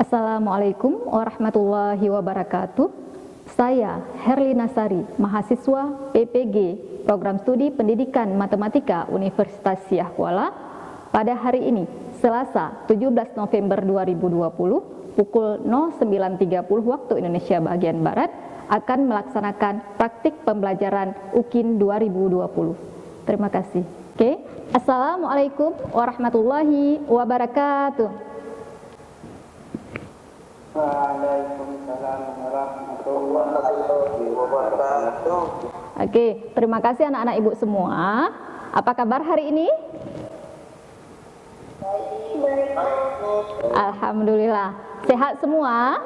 Assalamualaikum warahmatullahi wabarakatuh. Saya Herlina Sari, mahasiswa PPG Program Studi Pendidikan Matematika Universitas Syiah Kuala. Pada hari ini, Selasa 17 November 2020, pukul 09.30 waktu Indonesia bagian Barat, akan melaksanakan praktik pembelajaran UKIN 2020. Terima kasih. Oke, Assalamualaikum warahmatullahi wabarakatuh. Waalaikumsalam warahmatullahi wabarakatuh. Oke, terima kasih anak-anak ibu semua. Apa kabar hari ini? Baik. Alhamdulillah. Sehat semua?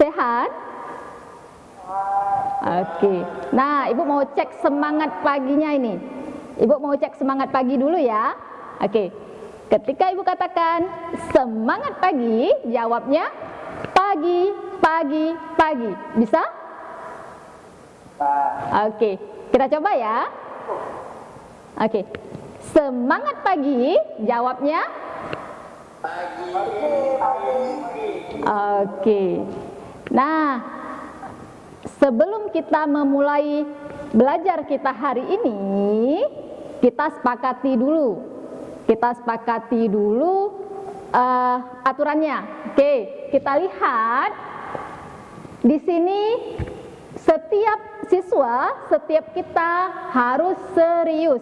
Sehat? Oke. Nah, ibu mau cek semangat paginya ini. Ibu mau cek semangat pagi dulu ya. Oke. Ketika ibu katakan semangat pagi, jawabnya pagi, pagi, pagi. Bisa? Oke, kita coba ya. Oke, semangat pagi, jawabnya Pagi. oke. Nah, sebelum kita memulai belajar kita hari ini, kita sepakati dulu. Aturannya. Oke, kita lihat di sini setiap siswa, setiap kita harus serius.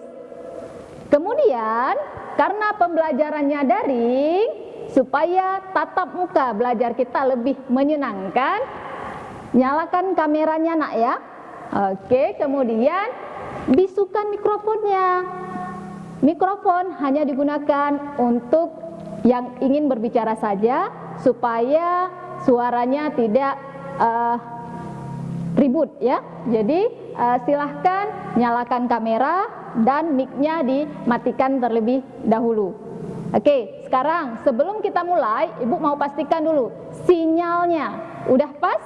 Kemudian, karena pembelajarannya daring, supaya tatap muka belajar kita lebih menyenangkan, nyalakan kameranya nak ya. Oke, kemudian bisukan mikrofonnya. Mikrofon hanya digunakan untuk yang ingin berbicara saja, supaya suaranya tidak ribut ya. Jadi silahkan nyalakan kamera dan mic-nya dimatikan terlebih dahulu. Oke, sekarang sebelum kita mulai, ibu mau pastikan dulu sinyalnya udah pas,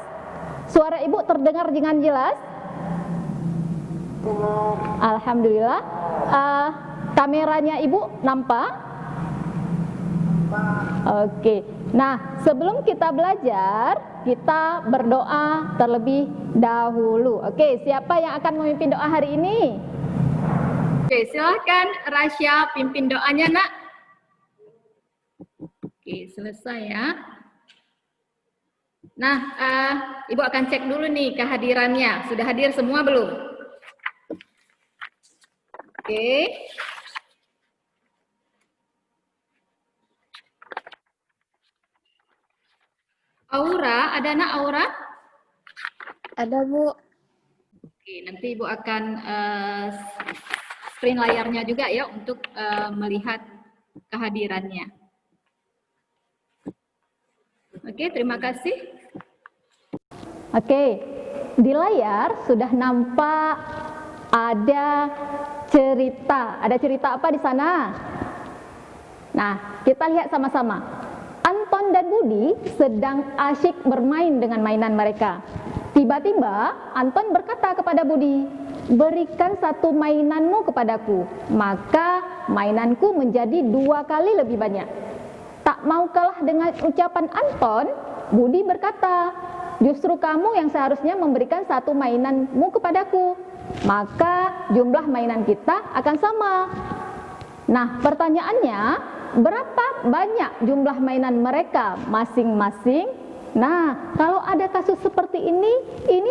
suara ibu terdengar dengan jelas. Alhamdulillah. Kameranya ibu nampak? Oke. Nah, sebelum kita belajar, kita berdoa terlebih dahulu. Oke, siapa yang akan memimpin doa hari ini? Oke, silahkan Rasya pimpin doanya, nak. Oke, selesai ya. Nah, ibu akan cek dulu nih kehadirannya. Sudah hadir semua belum? Oke. Aura, ada anak Aura? Ada, Bu. Oke, nanti Ibu akan screen layarnya juga ya untuk melihat kehadirannya. Oke, terima kasih. Oke, di layar sudah nampak ada cerita. Ada cerita apa di sana? Nah, kita lihat sama-sama. Anton dan Budi sedang asyik bermain dengan mainan mereka. Tiba-tiba Anton berkata kepada Budi, "Berikan satu mainanmu kepadaku, maka mainanku menjadi 2 kali lebih banyak." Tak mau kalah dengan ucapan Anton, Budi berkata, "Justru kamu yang seharusnya memberikan satu mainanmu kepadaku, maka jumlah mainan kita akan sama." Nah, pertanyaannya, berapa banyak jumlah mainan mereka masing-masing? Nah, kalau ada kasus seperti ini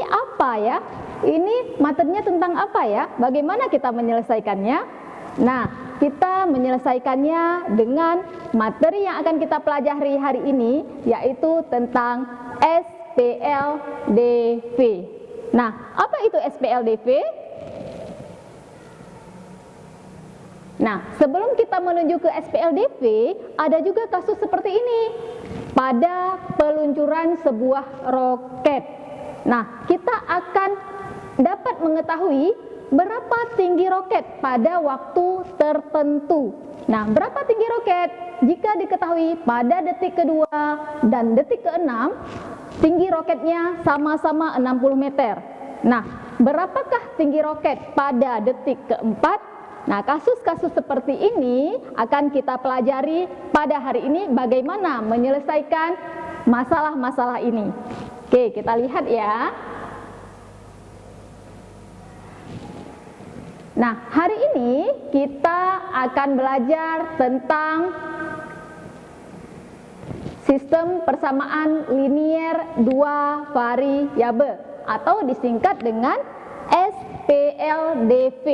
apa ya? Ini materinya tentang apa ya? Bagaimana kita menyelesaikannya? Nah, kita menyelesaikannya dengan materi yang akan kita pelajari hari ini, yaitu tentang SPLDV. Nah, apa itu SPLDV? Nah, sebelum kita menuju ke SPLDV, ada juga kasus seperti ini pada peluncuran sebuah roket. Nah, kita akan dapat mengetahui berapa tinggi roket pada waktu tertentu. Nah, berapa tinggi roket? Jika diketahui pada detik kedua dan detik keenam, tinggi roketnya sama-sama 60 meter. Nah, berapakah tinggi roket pada detik keempat Nah, kasus-kasus seperti ini akan kita pelajari pada hari ini bagaimana menyelesaikan masalah-masalah ini. Oke, kita lihat ya. Nah, hari ini kita akan belajar tentang sistem persamaan linier dua variabel atau disingkat dengan SPLDV.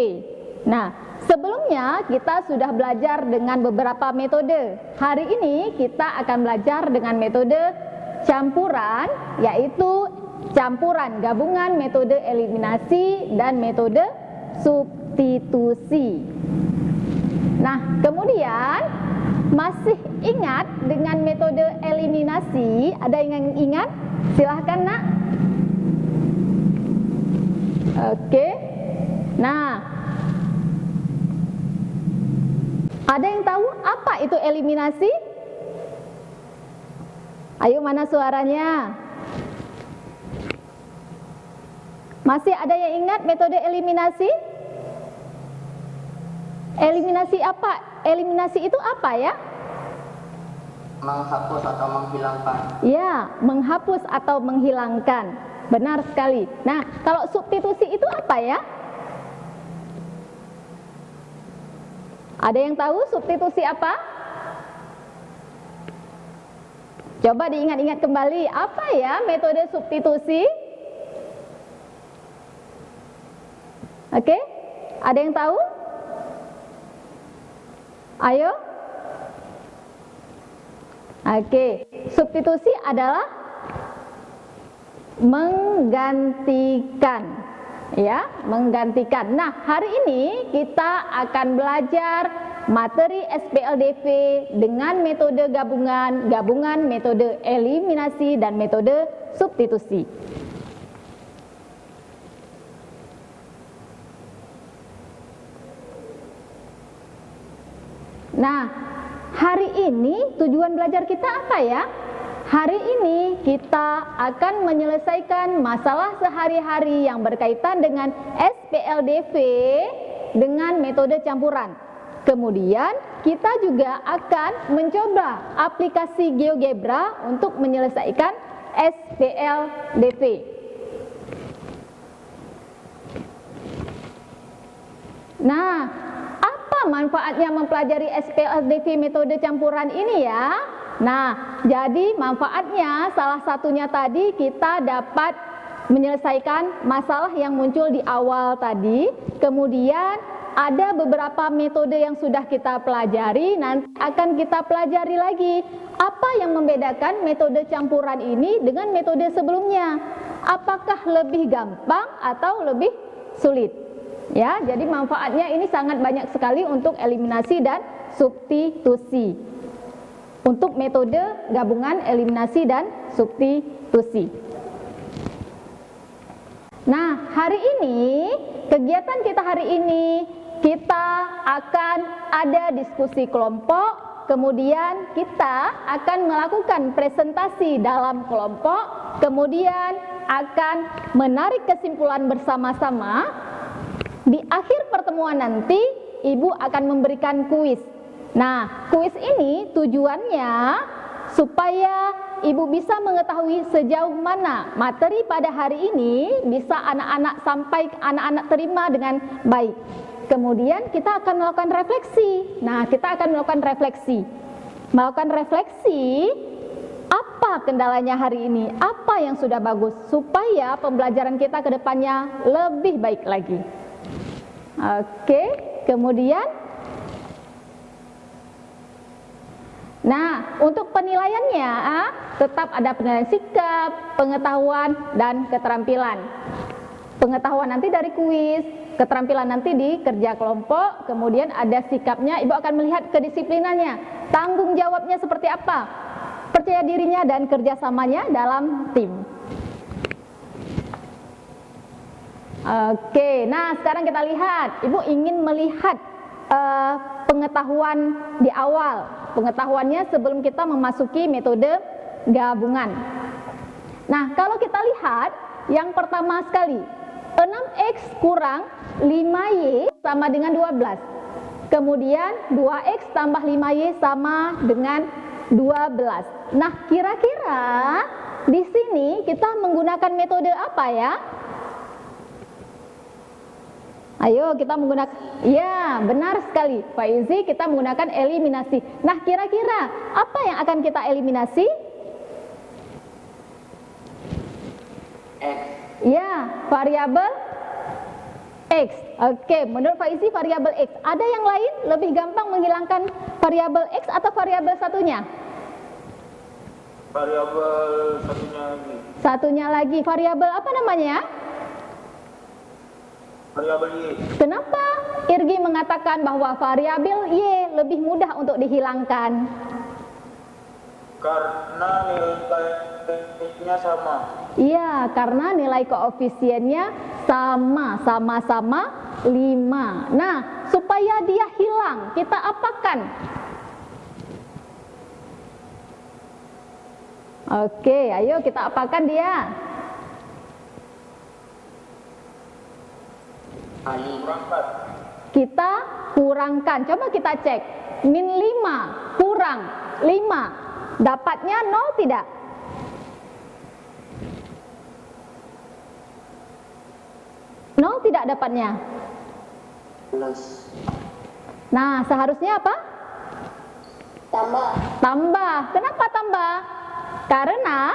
Nah, sebelumnya kita sudah belajar dengan beberapa metode. Hari ini kita akan belajar dengan metode campuran, yaitu campuran gabungan metode eliminasi dan metode substitusi. Nah, kemudian masih ingat dengan metode eliminasi? Ada yang ingat? Silahkan, Nak. Oke. Nah, ada yang tahu apa itu eliminasi? Ayo, mana suaranya? Masih ada yang ingat metode eliminasi? Eliminasi apa? Eliminasi itu apa ya? Menghapus atau menghilangkan. Ya, menghapus atau menghilangkan. Benar sekali. Nah, kalau substitusi itu apa ya? Ada yang tahu substitusi apa? Coba diingat-ingat kembali, apa ya metode substitusi? Oke, ada yang tahu? Ayo. Oke, substitusi adalah menggantikan, ya, menggantikan. Nah, hari ini kita akan belajar materi SPLDV dengan metode gabungan metode eliminasi dan metode substitusi. Nah, hari ini tujuan belajar kita apa ya? Hari ini kita akan menyelesaikan masalah sehari-hari yang berkaitan dengan SPLDV dengan metode campuran. Kemudian kita juga akan mencoba aplikasi GeoGebra untuk menyelesaikan SPLDV. Nah, manfaatnya mempelajari SPLDV metode campuran ini ya. Nah, jadi manfaatnya salah satunya tadi kita dapat menyelesaikan masalah yang muncul di awal tadi. Kemudian ada beberapa metode yang sudah kita pelajari, nanti akan kita pelajari lagi. Apa yang membedakan metode campuran ini dengan metode sebelumnya? Apakah lebih gampang atau lebih sulit? Ya, jadi manfaatnya ini sangat banyak sekali untuk eliminasi dan substitusi. Untuk metode gabungan eliminasi dan substitusi. Nah, hari ini, kegiatan kita hari ini, kita akan ada diskusi kelompok, kemudian kita akan melakukan presentasi dalam kelompok, kemudian akan menarik kesimpulan bersama-sama. Di akhir pertemuan nanti, Ibu akan memberikan kuis. Nah, kuis ini tujuannya supaya Ibu bisa mengetahui sejauh mana materi pada hari ini bisa anak-anak terima dengan baik. Kemudian kita akan melakukan refleksi. Nah, kita akan melakukan refleksi. Melakukan refleksi, apa kendalanya hari ini? Apa yang sudah bagus? Supaya pembelajaran kita ke depannya lebih baik lagi. Oke, kemudian nah, untuk penilaiannya tetap ada penilaian sikap, pengetahuan, dan keterampilan. Pengetahuan nanti dari kuis, keterampilan nanti di kerja kelompok, kemudian ada sikapnya, Ibu akan melihat kedisiplinannya, tanggung jawabnya seperti apa, percaya dirinya dan kerjasamanya dalam tim. Oke, nah sekarang kita lihat, Ibu ingin melihat pengetahuan di awal, pengetahuannya sebelum kita memasuki metode gabungan. Nah, kalau kita lihat, yang pertama sekali, 6X kurang 5Y sama dengan 12. Kemudian 2x tambah 5y sama dengan 12. Nah, kira-kira di sini kita menggunakan metode apa ya? Ayo kita menggunakan, ya benar sekali Faizi, kita menggunakan eliminasi. Nah, kira-kira apa yang akan kita eliminasi? X. Ya, variabel X. Oke, menurut Faizi variabel X. Ada yang lain lebih gampang menghilangkan variabel X atau variabel satunya? Variabel satunya lagi. Satunya lagi, variabel apa namanya? Variabel Y. Kenapa Irgi mengatakan bahwa variabel Y lebih mudah untuk dihilangkan? Karena nilainya sama. Iya, karena nilai koefisiennya sama-sama 5. Nah, supaya dia hilang, kita apakan? Oke, ayo kita apakan dia? Kurangkan. Kita kurangkan. Coba kita cek. Min 5 kurang 5. Dapatnya 0 tidak? Nol tidak dapatnya. Plus. Nah, seharusnya apa? Tambah. Tambah. Kenapa tambah? Karena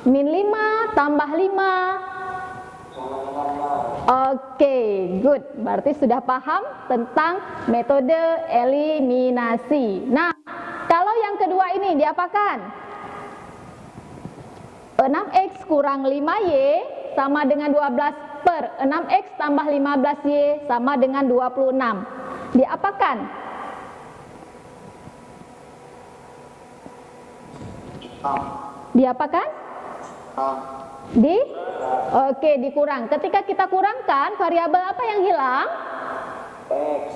min 5 tambah 5. Oke, good. Berarti sudah paham tentang metode eliminasi. Nah, kalau yang kedua ini diapakan? 6x kurang 5y sama dengan 12 per 6x tambah 15y sama dengan 26. Diapakan? Diapakan? Oke, dikurang. Ketika kita kurangkan, variabel apa yang hilang?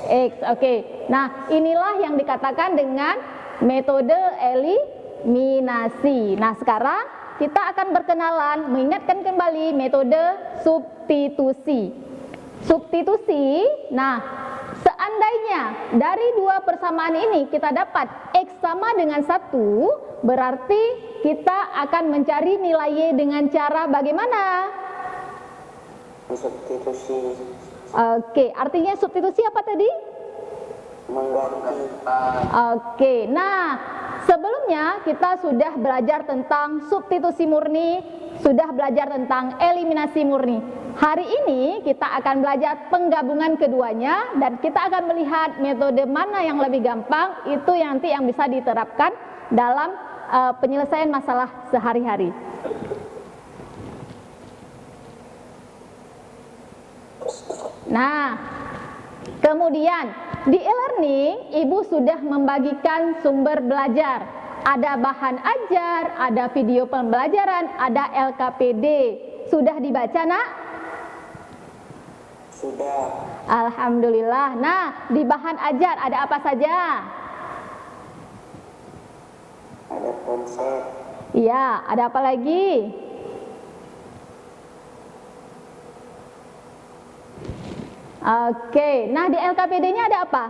X. Oke. Nah, inilah yang dikatakan dengan metode eliminasi. Nah, sekarang kita akan berkenalan, mengingatkan kembali metode substitusi. Substitusi, nah, seandainya dari dua persamaan ini kita dapat X sama dengan 1, berarti kita akan mencari nilai Y dengan cara bagaimana? Substitusi. Oke, artinya substitusi apa tadi? Mengganti. Oke, nah sebelumnya kita sudah belajar tentang substitusi murni, sudah belajar tentang eliminasi murni. Hari ini kita akan belajar penggabungan keduanya dan kita akan melihat metode mana yang lebih gampang, itu yang nanti yang bisa diterapkan dalam penyelesaian masalah sehari-hari. Nah, kemudian di e-learning Ibu sudah membagikan sumber belajar. Ada bahan ajar, ada video pembelajaran, ada LKPD. Sudah dibaca, Nak? Sudah. Alhamdulillah. Nah, di bahan ajar ada apa saja? Ada konsep. Iya, ada apa lagi? Oke, nah di LKPD-nya ada apa?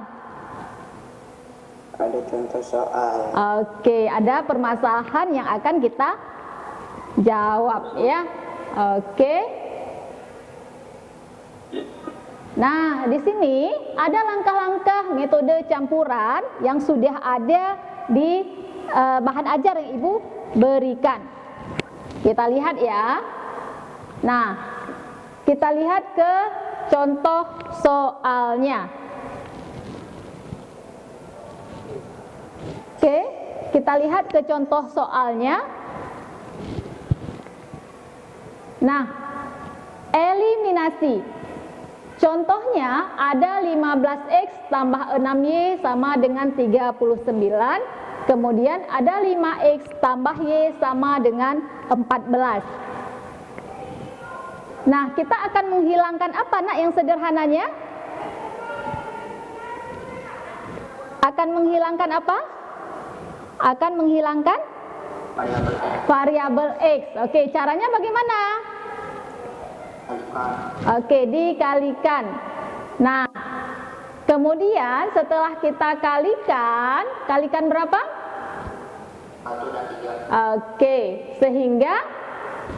Ada contoh soal. Oke, ada permasalahan yang akan kita jawab ya. Oke. Nah, di sini ada langkah-langkah metode campuran yang sudah ada di bahan ajar yang Ibu berikan. Kita lihat ya. Nah, kita lihat ke contoh soalnya. Oke, kita lihat ke contoh soalnya. Nah, eliminasi. Contohnya ada 15x tambah 6y sama dengan 39. Kemudian ada 5x tambah y sama dengan 14. Nah, kita akan menghilangkan apa, Nak, yang sederhananya? Akan menghilangkan apa? Akan menghilangkan variabel X. Oke, caranya bagaimana? Oke, dikalikan. Nah, kemudian setelah kita kalikan berapa? 1 dan 3. Oke, sehingga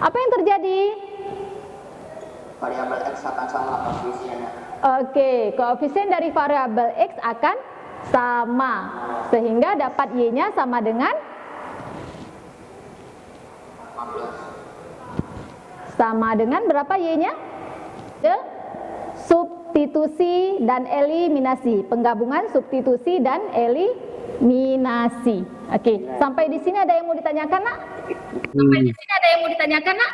apa yang terjadi? Variabel X akan sama koefisiennya. Oke, koefisien dari variabel X akan sama. Sehingga dapat Y-nya sama dengan? 15. Sama dengan berapa Y-nya? Substitusi dan eliminasi. Penggabungan substitusi dan eliminasi. Oke, sampai di sini ada yang mau ditanyakan, Nak? Sampai di sini ada yang mau ditanyakan, Nak?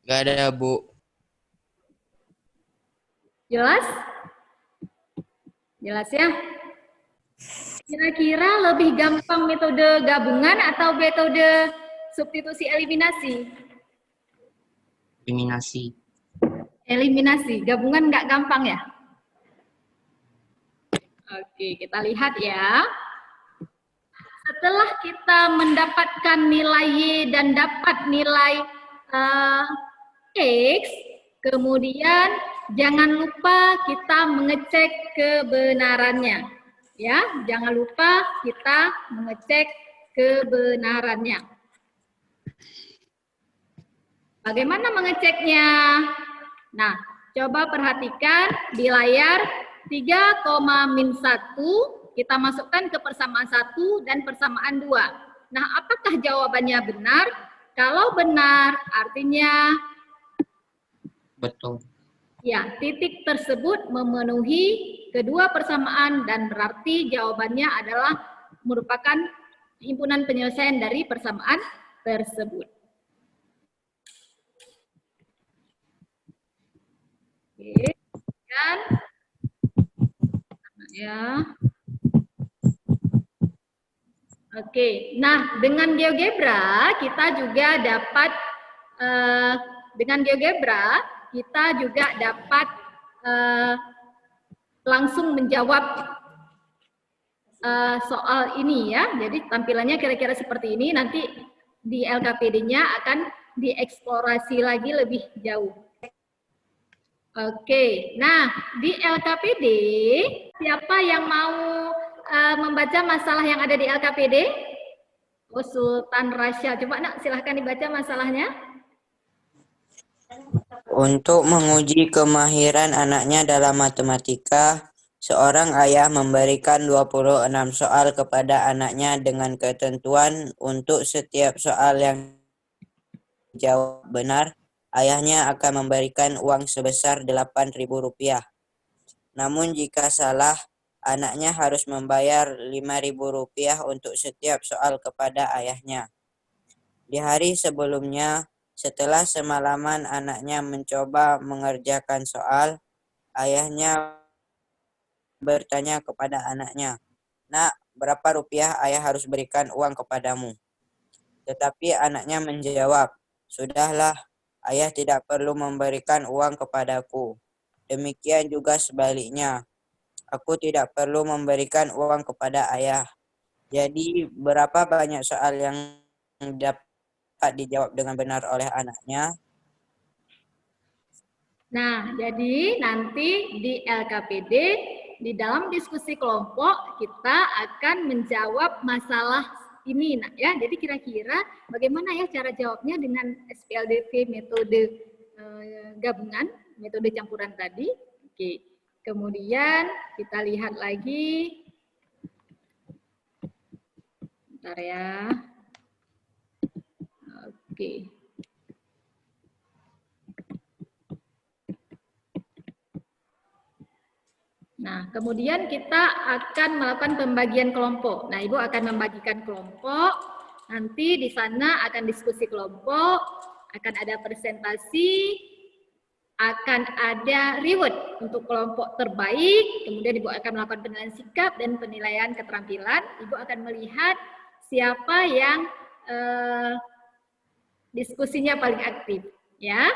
Gak ada, Bu. Jelas? Jelas ya? Kira-kira lebih gampang metode gabungan atau metode substitusi eliminasi? Eliminasi. Eliminasi, gabungan nggak gampang ya? Oke, kita lihat ya. Setelah kita mendapatkan nilai Y dan dapat nilai X, kemudian jangan lupa kita mengecek kebenarannya. Ya, jangan lupa kita mengecek kebenarannya. Bagaimana mengeceknya? Nah, coba perhatikan di layar 3,-1 kita masukkan ke persamaan 1 dan persamaan 2. Nah, apakah jawabannya benar? Kalau benar, artinya Betul. ya, titik tersebut memenuhi kedua persamaan dan berarti jawabannya adalah merupakan himpunan penyelesaian dari persamaan tersebut. Oke, kan? Ya. Oke, nah dengan GeoGebra kita juga dapat langsung menjawab soal ini ya. Jadi tampilannya kira-kira seperti ini. Nanti di LKPD-nya akan dieksplorasi lagi lebih jauh. Oke, nah di LKPD siapa yang mau membaca masalah yang ada di LKPD? Oh, Sultan Rasya. Coba Nak, silahkan dibaca masalahnya. Untuk menguji kemahiran anaknya dalam matematika, seorang ayah memberikan 26 soal kepada anaknya dengan ketentuan untuk setiap soal yang dijawab benar, ayahnya akan memberikan uang sebesar Rp8.000. Namun jika salah, anaknya harus membayar Rp5.000 untuk setiap soal kepada ayahnya. Di hari sebelumnya, setelah semalaman anaknya mencoba mengerjakan soal, ayahnya bertanya kepada anaknya, "Nak, berapa rupiah ayah harus berikan uang kepadamu?" Tetapi anaknya menjawab, "Sudahlah, ayah tidak perlu memberikan uang kepadaku. Demikian juga sebaliknya, aku tidak perlu memberikan uang kepada ayah." Jadi, berapa banyak soal yang dapat dijawab dengan benar oleh anaknya? Nah, jadi nanti di LKPD, di dalam diskusi kelompok, kita akan menjawab masalah ini, Nak, ya. Jadi kira-kira bagaimana ya cara jawabnya dengan SPLDV metode gabungan, metode campuran tadi. Oke. Kemudian kita lihat lagi. Bentar ya. Oke. Nah, kemudian kita akan melakukan pembagian kelompok. Nah, Ibu akan membagikan kelompok. Nanti di sana akan diskusi kelompok, akan ada presentasi, akan ada reward untuk kelompok terbaik. Kemudian Ibu akan melakukan penilaian sikap dan penilaian keterampilan. Ibu akan melihat siapa yang diskusinya paling aktif, ya.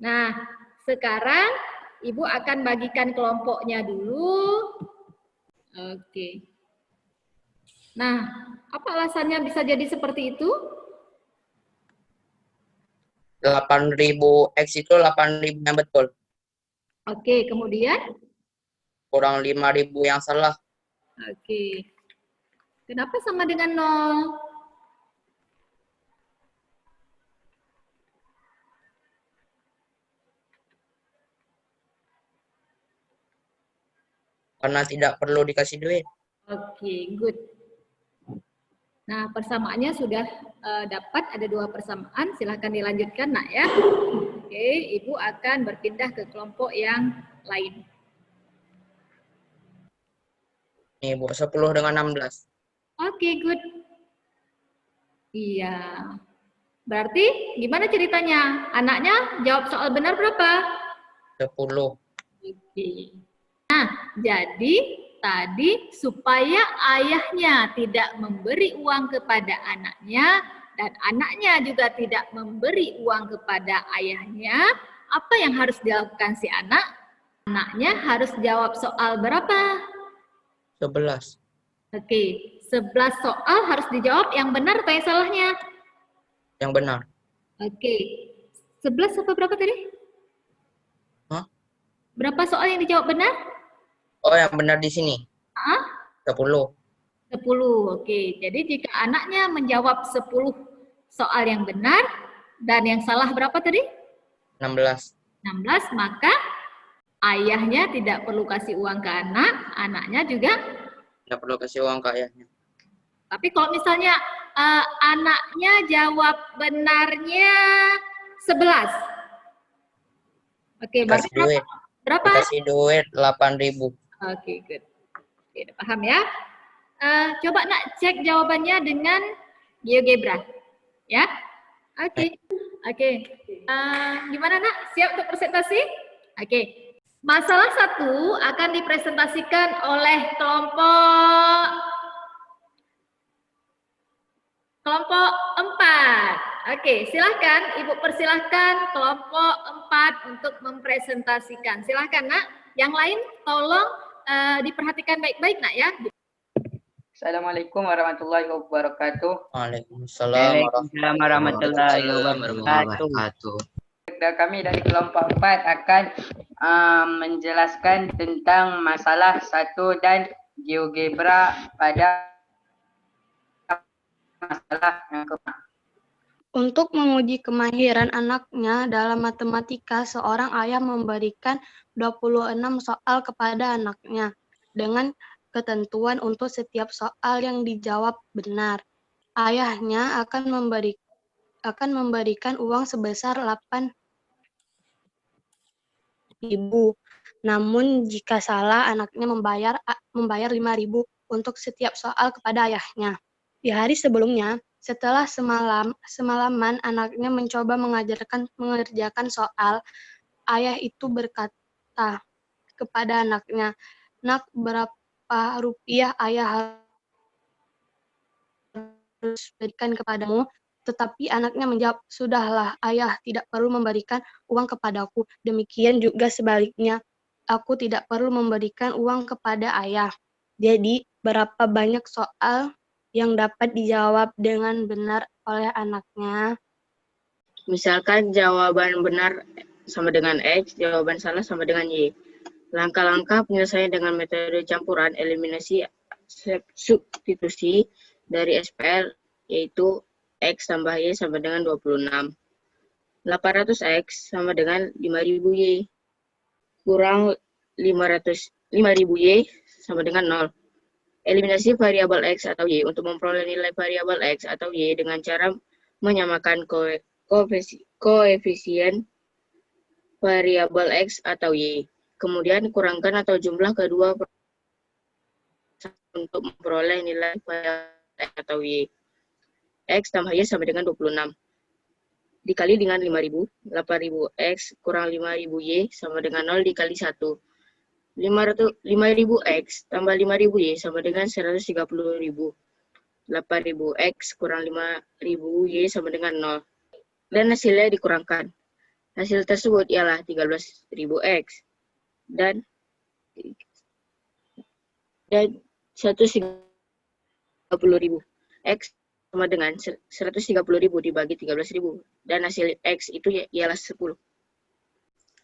Nah, sekarang Ibu akan bagikan kelompoknya dulu. Oke. Nah, apa alasannya bisa jadi seperti itu? 8.000 X itu 8.000 yang betul. Oke, kemudian? Kurang 5.000 yang salah. Oke. Kenapa sama dengan 0? Karena tidak perlu dikasih duit. Oke, good. Nah, persamaannya sudah dapat, ada 2 persamaan. Silahkan dilanjutkan, nak ya. Oke, Ibu akan berpindah ke kelompok yang lain. Nih, Bu, 10 dengan 16. Oke, good. Iya. Berarti gimana ceritanya? Anaknya jawab soal benar berapa? 10. Oke. Nah, jadi tadi supaya ayahnya tidak memberi uang kepada anaknya dan anaknya juga tidak memberi uang kepada ayahnya, apa yang harus dilakukan si anak? Anaknya harus jawab soal berapa? 11. Oke, 11 soal harus dijawab yang benar atau yang salahnya? Yang benar. Oke, 11 apa berapa tadi? Hah? Berapa soal yang dijawab benar? Oh, yang benar di sini. 10. 10. Oke, jadi jika anaknya menjawab 10 soal yang benar dan yang salah berapa tadi? 16. 16, maka ayahnya tidak perlu kasih uang ke anak, anaknya juga. Tidak perlu kasih uang ke ayahnya. Tapi kalau misalnya anaknya jawab benarnya 11. Oke, berarti Dikasih duit. berapa? Dikasih duit 8.000. Oke, good. Oke, udah paham ya? Coba nak cek jawabannya dengan GeoGebra. Ya? Oke. Oke. Gimana nak? Siap untuk presentasi? Oke. Masalah 1 akan dipresentasikan oleh kelompok 4. Oke, silahkan Ibu persilahkan kelompok 4 untuk mempresentasikan. Silahkan nak. Yang lain tolong diperhatikan baik-baik nak ya. Assalamualaikum warahmatullahi wabarakatuh. Waalaikumsalam warahmatullahi wabarakatuh. Kami dari kelompok 4 akan menjelaskan tentang masalah 1 dan GeoGebra pada masalah yang keempat. Untuk menguji kemahiran anaknya dalam matematika, seorang ayah memberikan 26 soal kepada anaknya dengan ketentuan untuk setiap soal yang dijawab benar. Ayahnya akan memberikan uang sebesar 8.000. Namun jika salah, anaknya membayar 5.000 untuk setiap soal kepada ayahnya. Di hari sebelumnya, setelah semalaman anaknya mencoba mengerjakan soal, ayah itu berkata kepada anaknya, "Nak, berapa rupiah ayah harus berikan kepadamu?" Tetapi anaknya menjawab, "Sudahlah ayah, tidak perlu memberikan uang kepadaku. Demikian juga sebaliknya, aku tidak perlu memberikan uang kepada ayah." Jadi, berapa banyak soal yang dapat dijawab dengan benar oleh anaknya? Misalkan jawaban benar sama dengan X, jawaban salah sama dengan Y. Langkah-langkah penyelesaian dengan metode campuran eliminasi substitusi dari SPL yaitu X tambah Y sama dengan 26. 800X sama dengan 5.000 Y. Kurang 5.000 Y sama dengan 0. Eliminasi variabel X atau Y untuk memperoleh nilai variabel X atau Y dengan cara menyamakan koefisien variabel X atau Y. Kemudian kurangkan atau jumlah kedua untuk memperoleh nilai variabel X atau Y. X tambah Y sama dengan 26. Dikali dengan 5.000, 8.000X kurang 5.000Y sama dengan 0 dikali 1. 5.000X tambah 5.000Y sama dengan 130.000. 8.000X kurang 5.000Y sama dengan 0. Dan hasilnya dikurangkan. Hasil tersebut ialah 13.000X dan 130.000X sama dengan 130.000 dibagi 13.000 dan hasil X itu ialah 10.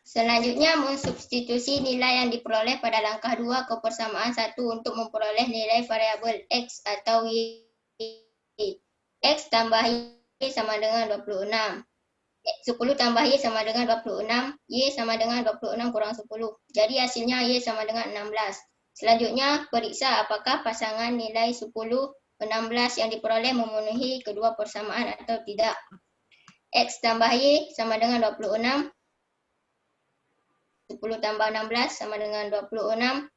Selanjutnya, mensubstitusi nilai yang diperoleh pada langkah 2 ke persamaan 1 untuk memperoleh nilai variabel X atau Y. X tambah Y sama dengan 26. 10 tambah Y sama dengan 26. Y sama dengan 26 kurang 10. Jadi hasilnya Y sama dengan 16. Selanjutnya, periksa apakah pasangan nilai 10, 16 yang diperoleh memenuhi kedua persamaan atau tidak. X tambah Y sama dengan 26. 10 tambah 16 sama dengan 26.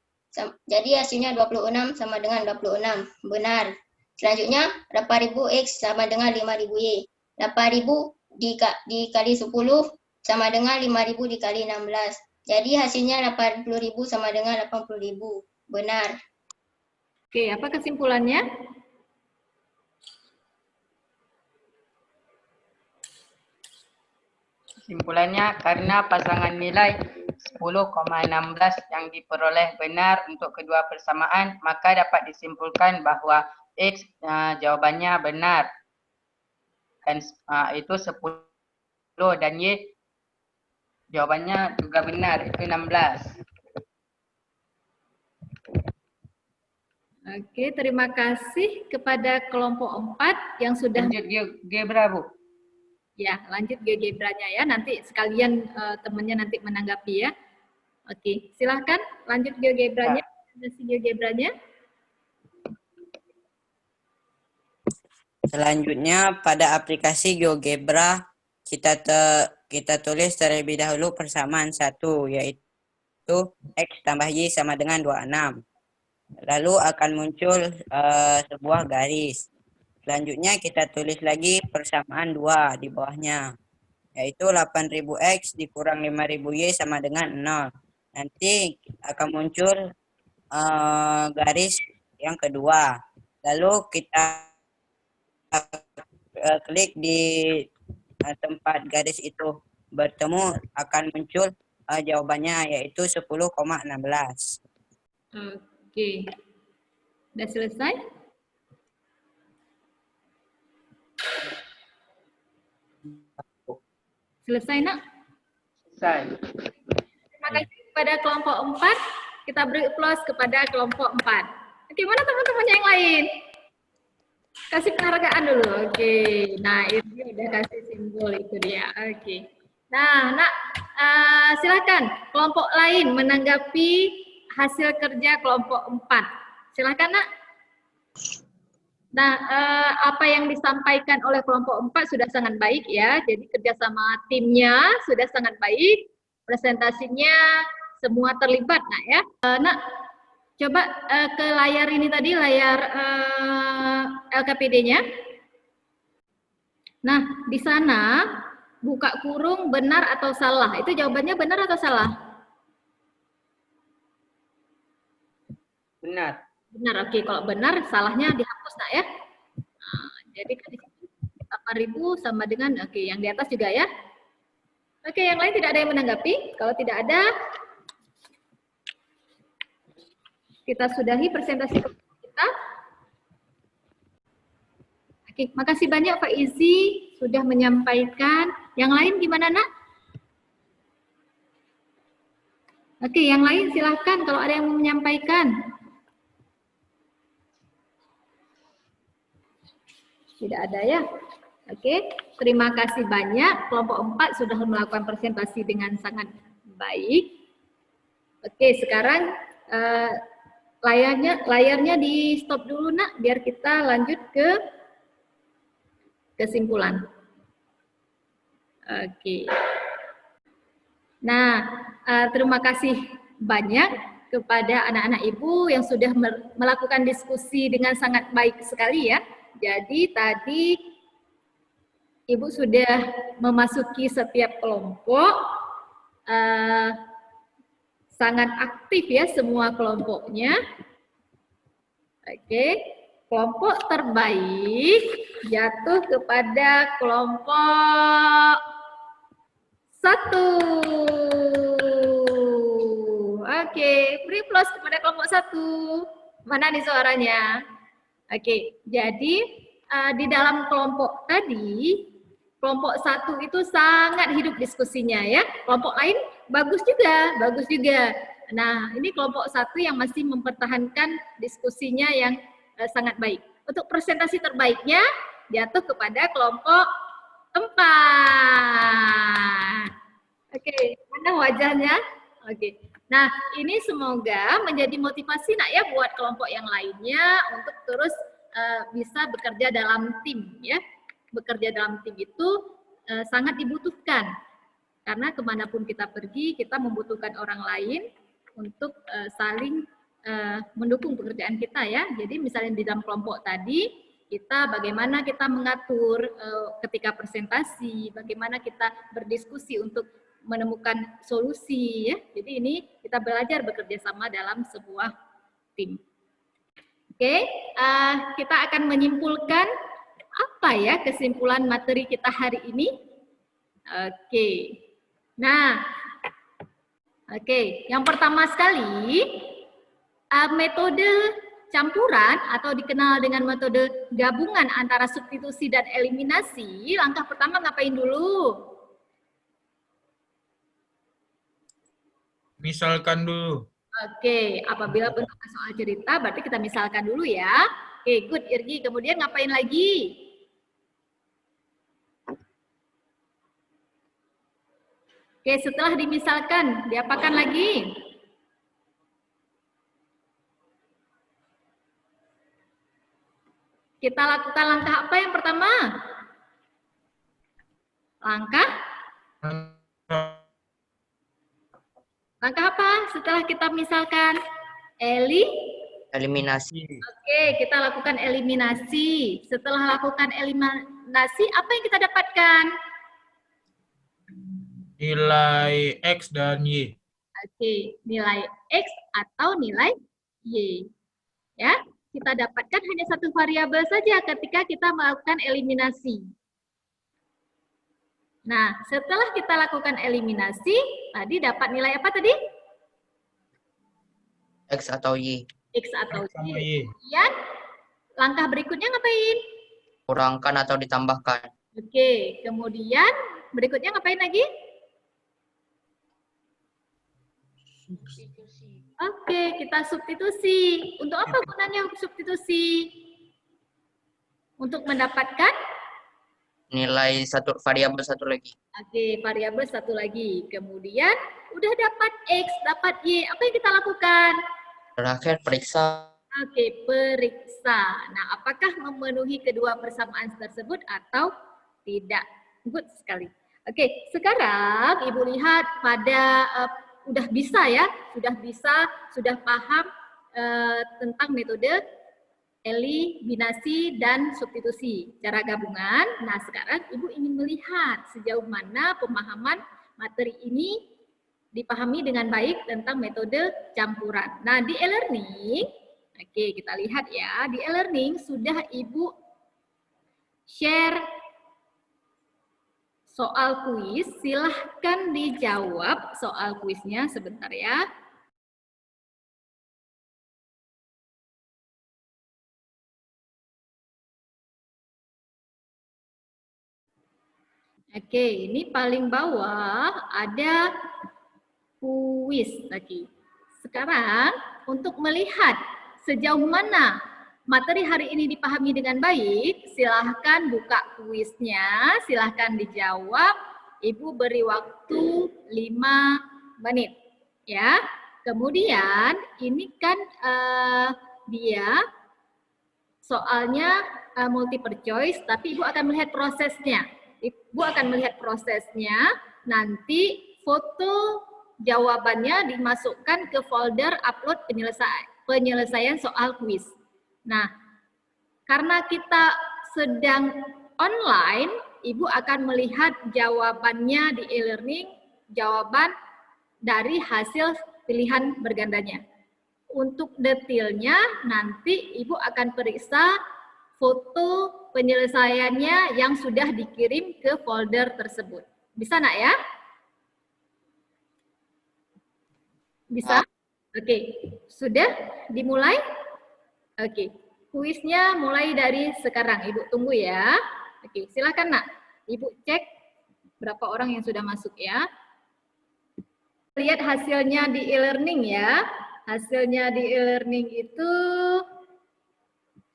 Jadi hasilnya 26 sama dengan 26. Benar. Selanjutnya, 8.000 X sama dengan 5.000 Y. 8.000 dikali 10 sama dengan 5.000 dikali 16. Jadi hasilnya 80.000 sama dengan 80.000. Benar. Oke, apa kesimpulannya? Kesimpulannya, karena pasangan nilai 10,16 yang diperoleh benar untuk kedua persamaan, maka dapat disimpulkan bahawa X jawabannya benar. Dan itu 10 dan Y jawabannya juga benar, itu 16. Oke, terima kasih kepada kelompok 4 yang sudah... Lanjut GeoGebra, Bu. Ya, lanjut GeoGebra-nya ya. Nanti sekalian temannya nanti menanggapi ya. Oke, silahkan lanjut GeoGebra-nya. GeoGebra-nya. Selanjutnya pada aplikasi GeoGebra kita tulis terlebih dahulu persamaan 1, yaitu X tambah Y sama dengan 26. Lalu akan muncul sebuah garis. Selanjutnya kita tulis lagi persamaan 2 di bawahnya, yaitu 8.000X dikurang 5.000Y sama dengan 0. Nanti akan muncul garis yang kedua. Lalu kita klik di tempat garis itu bertemu, akan muncul jawabannya, yaitu 10,16. Oke. Sudah selesai? Selesai, Nak? Selesai. Terima kasih kepada kelompok 4. Kita beri aplaus kepada kelompok 4. Oke, mana teman-teman yang lain? Kasih penghargaan dulu. Oke. Nah, itu dia udah kasih simbol itu dia. Oke. Nah, Nak, silakan kelompok lain menanggapi hasil kerja kelompok 4. Silakan, Nak. Nah, apa yang disampaikan oleh kelompok 4 sudah sangat baik ya. Jadi kerjasama timnya sudah sangat baik. Presentasinya semua terlibat, Nak ya. Nak, coba ke layar ini tadi, layar LKPD-nya. Nah, di sana buka kurung benar atau salah. Itu jawabannya benar atau salah? Benar. Benar, oke. Kalau benar, salahnya dihapus, Nak ya. Nah, jadi kan di sini 8.000 sama dengan, oke, yang di atas juga ya. Oke, yang lain tidak ada yang menanggapi. Kalau tidak ada, kita sudahi presentasi kita. Oke, makasih banyak Pak Izi sudah menyampaikan. Yang lain gimana, Nak? Oke, yang lain silahkan kalau ada yang mau menyampaikan. Tidak ada ya? Oke, terima kasih banyak. Kelompok 4 sudah melakukan presentasi dengan sangat baik. Oke, sekarang layarnya di stop dulu, Nak, biar kita lanjut ke kesimpulan. Oke. Nah, terima kasih banyak kepada anak-anak Ibu yang sudah melakukan diskusi dengan sangat baik sekali ya. Jadi tadi Ibu sudah memasuki setiap kelompok, sangat aktif ya semua kelompoknya. Oke, kelompok terbaik jatuh kepada kelompok 1. Oke, beri aplaus kepada kelompok 1. Mana nih suaranya? Oke, jadi di dalam kelompok tadi, kelompok 1 itu sangat hidup diskusinya ya. Kelompok lain bagus juga. Nah, ini kelompok 1 yang masih mempertahankan diskusinya yang sangat baik. Untuk presentasi terbaiknya jatuh kepada kelompok 4. Oke, mana wajahnya? Oke. Nah, ini semoga menjadi motivasi nak ya buat kelompok yang lainnya untuk terus bisa bekerja dalam tim ya. Bekerja dalam tim itu sangat dibutuhkan karena kemanapun kita pergi kita membutuhkan orang lain untuk saling mendukung pekerjaan kita ya. Jadi misalnya di dalam kelompok tadi kita bagaimana kita mengatur ketika presentasi, bagaimana kita berdiskusi untuk menemukan solusi ya. Jadi ini kita belajar bekerja sama dalam sebuah tim. Oke, kita akan menyimpulkan apa ya kesimpulan materi kita hari ini. Oke. Nah, yang pertama sekali metode campuran atau dikenal dengan metode gabungan antara substitusi dan eliminasi. Langkah pertama ngapain dulu? Misalkan dulu. Oke, apabila bentuknya soal cerita, berarti kita misalkan dulu ya. Oke, good Irgi. Kemudian ngapain lagi? Oke, setelah dimisalkan, diapakan lagi? Kita lakukan langkah apa yang pertama? Langkah apa setelah kita misalkan? Eliminasi. Oke, kita lakukan eliminasi. Setelah lakukan eliminasi, apa yang kita dapatkan? Nilai X dan Y. Oke, nilai X atau nilai Y. Ya, kita dapatkan hanya satu variabel saja ketika kita melakukan eliminasi. Nah, setelah kita lakukan eliminasi, tadi dapat nilai apa tadi? X atau Y. X atau X sama Y. Y. Kemudian, langkah berikutnya ngapain? Kurangkan atau ditambahkan. Oke, kemudian berikutnya ngapain lagi? Oke, kita substitusi. Untuk apa gunanya substitusi? Untuk mendapatkan? Nilai variabel satu lagi. Oke, variabel satu lagi. Kemudian udah dapat X, dapat Y. Apa yang kita lakukan? Terakhir periksa. Oke, periksa. Nah, apakah memenuhi kedua persamaan tersebut atau tidak? Good sekali. Oke, sekarang Ibu lihat pada udah bisa ya, sudah paham tentang metode eliminasi dan substitusi, cara gabungan. Nah, sekarang Ibu ingin melihat sejauh mana pemahaman materi ini dipahami dengan baik tentang metode campuran. Nah, di e-learning, oke, kita lihat ya, di e-learning sudah Ibu share soal kuis, silahkan dijawab soal kuisnya sebentar ya. Oke, ini paling bawah ada kuis lagi. Sekarang untuk melihat sejauh mana materi hari ini dipahami dengan baik, silahkan buka kuisnya, silahkan dijawab. Ibu beri waktu 5 menit. Ya. Kemudian ini kan dia soalnya multiple choice, tapi Ibu akan melihat prosesnya. Ibu akan melihat prosesnya, nanti foto jawabannya dimasukkan ke folder upload penyelesaian soal kuis. Nah, karena kita sedang online, Ibu akan melihat jawabannya di e-learning, jawaban dari hasil pilihan bergandanya. Untuk detailnya, nanti Ibu akan periksa foto penyelesaiannya yang sudah dikirim ke folder tersebut. Bisa nak ya? Bisa? Oke, sudah dimulai? Oke, kuisnya mulai dari sekarang. Ibu tunggu ya. Oke, silakan nak. Ibu cek berapa orang yang sudah masuk ya. Lihat hasilnya di e-learning ya. Hasilnya di e-learning itu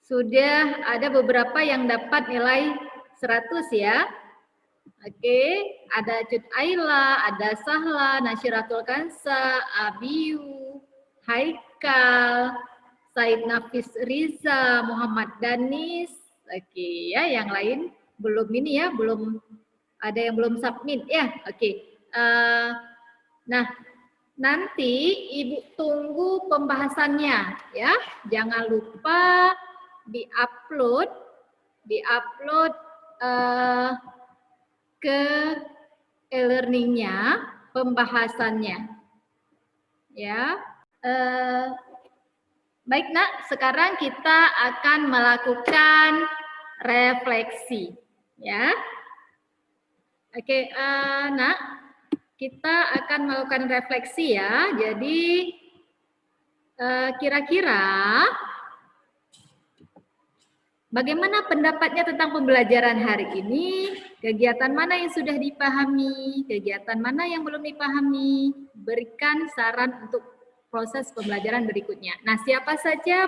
sudah ada beberapa yang dapat nilai 100 ya. Oke, ada Cut Aila, ada Sahla, Nasyiratul Kansa, Abiu, Haikal, Said Nafis Riza, Muhammad Danis. Oke ya, yang lain belum ini ya, belum ada yang belum submit ya. Oke. Nah, nanti Ibu tunggu pembahasannya ya. Jangan lupa di-upload ke e-learning-nya pembahasannya. Ya. Baik nak, sekarang kita akan melakukan refleksi. Ya. Oke, nak, kita akan melakukan refleksi ya. Jadi kira-kira bagaimana pendapatnya tentang pembelajaran hari ini? Kegiatan mana yang sudah dipahami? Kegiatan mana yang belum dipahami? Berikan saran untuk proses pembelajaran berikutnya. Nah, siapa saja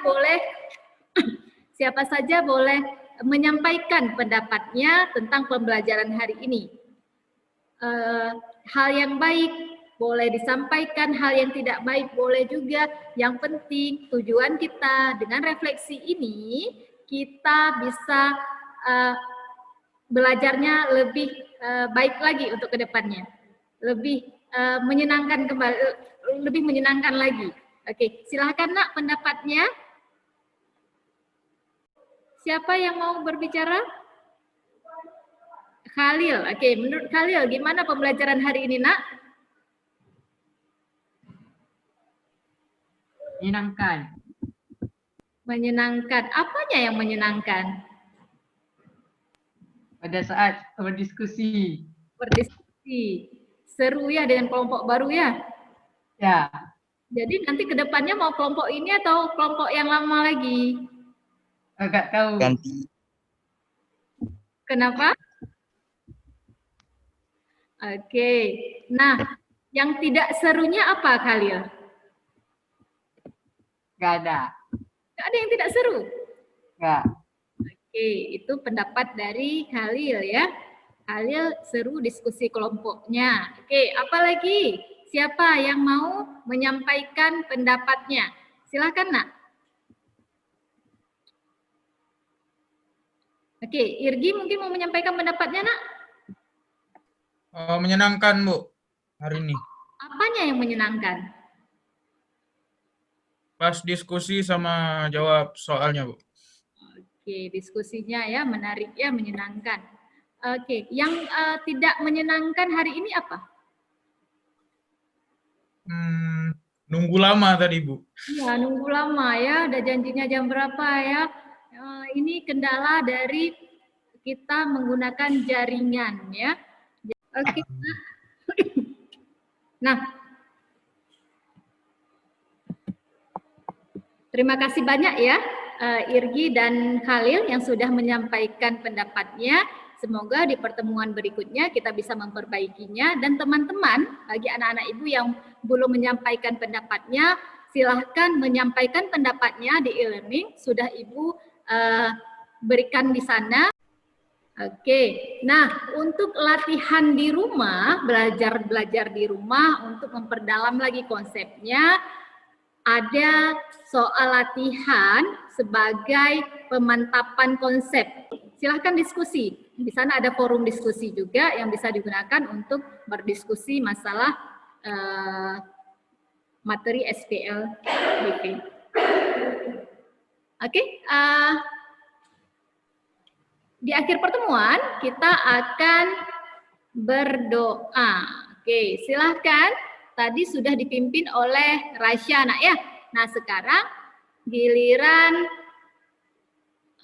boleh menyampaikan pendapatnya tentang pembelajaran hari ini. Hal yang baik boleh disampaikan, hal yang tidak baik boleh juga. Yang penting tujuan kita dengan refleksi ini kita bisa belajarnya lebih baik lagi untuk kedepannya, lebih menyenangkan kembali, lebih menyenangkan lagi. Oke, silahkan nak pendapatnya. Siapa yang mau berbicara? Khalil. Oke, menurut Khalil gimana pembelajaran hari ini nak? Menyenangkan. Menyenangkan. Apanya yang menyenangkan? Pada saat berdiskusi. Berdiskusi. Seru ya dengan kelompok baru ya? Ya. Jadi nanti ke depannya mau kelompok ini atau kelompok yang lama lagi? Agak tahu. Ganti. Kenapa? Oke. Nah, yang tidak serunya apa Khalil? Gak ada. Gak ada yang tidak seru? Gak. Oke, itu pendapat dari Khalil ya. Khalil seru diskusi kelompoknya. Oke, apalagi? Siapa yang mau menyampaikan pendapatnya? Silakan nak. Oke, Irgi mungkin mau menyampaikan pendapatnya nak? Menyenangkan Bu, hari ini. Apanya yang menyenangkan? Pas diskusi sama jawab soalnya Bu. Oke, diskusinya ya menarik ya, menyenangkan. Oke, yang tidak menyenangkan hari ini apa? Nunggu lama tadi Bu. Iya, nunggu lama ya, udah janjinya jam berapa ya. Ini kendala dari kita menggunakan jaringan ya. Oke. Nah, terima kasih banyak ya Irgi dan Khalil yang sudah menyampaikan pendapatnya. Semoga di pertemuan berikutnya kita bisa memperbaikinya. Dan teman-teman, bagi anak-anak ibu yang belum menyampaikan pendapatnya, silahkan menyampaikan pendapatnya di e-learning. Sudah ibu berikan di sana. Oke, nah untuk latihan di rumah, belajar di rumah untuk memperdalam lagi konsepnya, ada soal latihan sebagai pemantapan konsep. Silahkan diskusi. Di sana ada forum diskusi juga yang bisa digunakan untuk berdiskusi masalah materi SPLBP. Oke, di akhir pertemuan kita akan berdoa. Oke, silahkan. Tadi sudah dipimpin oleh Rasya, nak ya. Nah, sekarang giliran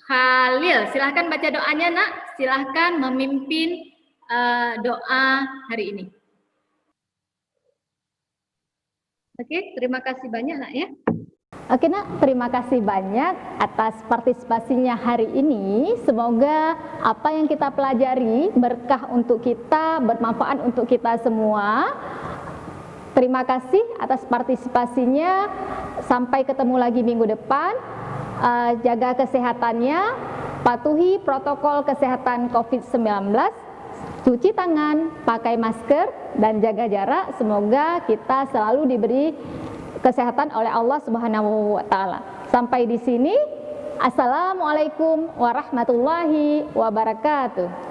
Khalil. Silahkan baca doanya, nak. Silahkan memimpin doa hari ini. Oke, terima kasih banyak, nak ya. Oke nak, terima kasih banyak atas partisipasinya hari ini. Semoga apa yang kita pelajari berkah untuk kita, bermanfaat untuk kita semua. Terima kasih atas partisipasinya. Sampai ketemu lagi minggu depan. Jaga kesehatannya, patuhi protokol kesehatan COVID-19, cuci tangan, pakai masker, dan jaga jarak. Semoga kita selalu diberi kesehatan oleh Allah Subhanahu wa taala. Sampai di sini. Assalamualaikum warahmatullahi wabarakatuh.